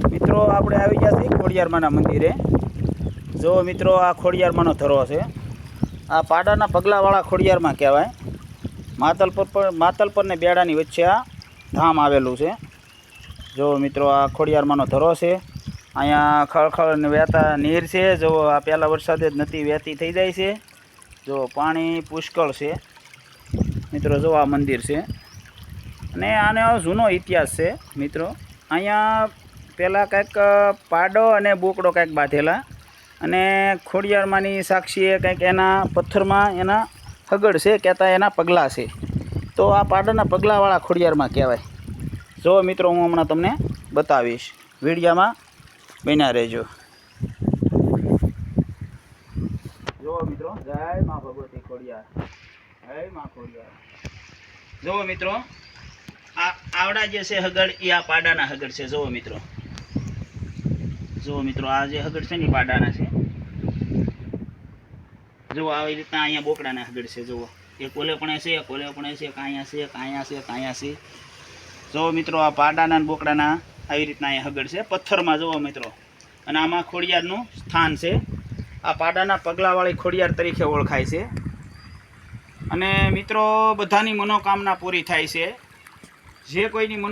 મિત્રો આપણે આવી ગયા છીએ ખોડિયારમાંના મંદિરે। જો મિત્રો આ ખોડિયારમાંનો ધરો છે। આ પાડાના પગલાવાળા ખોડિયારમાં કહેવાય। માતલપર ને બેડાની વચ્ચે આ ધામ આવેલું છે। જો મિત્રો આ ખોડિયારમાંનો ધરો છે। અહીંયા ખળખળ ને વહેતા નીર છે। જો આ પહેલા વરસાદે જ નદી વહેતી થઈ જાય છે। જો પાણી પુષ્કળ છે મિત્રો। જો આ મંદિર છે અને આનો જૂનો ઇતિહાસ છે મિત્રો। અહીંયા પહેલાં કંઈક પાડો અને બોકડો કંઈક બાંધેલા અને ખોડિયારમાંની સાક્ષીએ કંઈક એના પથ્થરમાં એના હગડ છે કહેતા એના પગલાં છે। તો આ પાડાના પગલાંવાળા ખોડિયારમાં કહેવાય। જો મિત્રો હું હમણાં તમને બતાવીશ, વિડીયામાં બન્યા રહેજો। જો મિત્રો, જય મા ભગવતી ખોડિયાર, જય મા ખોડિયાર। જો મિત્રો આવડા જે છે હગડ એ આ પાડાના હગડ છે। જુઓ મિત્રો, જુઓ મિત્રો, આ જે હગડ છે ને એ પાડાના છે। જુઓ આવી રીતના અહીંયા બોકડાના હગડ છે। જુઓ એક કોલે પણ છે, કોલે પણ છે, કાંયા છે, કાંયા છે, કાંયા છે। જુઓ મિત્રો આ પાડાના બોકડાના આવી રીતના અહીંયા હગડ છે પથ્થરમાં। જુઓ મિત્રો, અને આમાં ખોડિયારનું સ્થાન છે। આ પાડાના પગલાવાળી ખોડિયાર તરીકે ઓળખાય છે। અને મિત્રો બધાની મનોકામના પૂરી થાય છે। જે કોઈની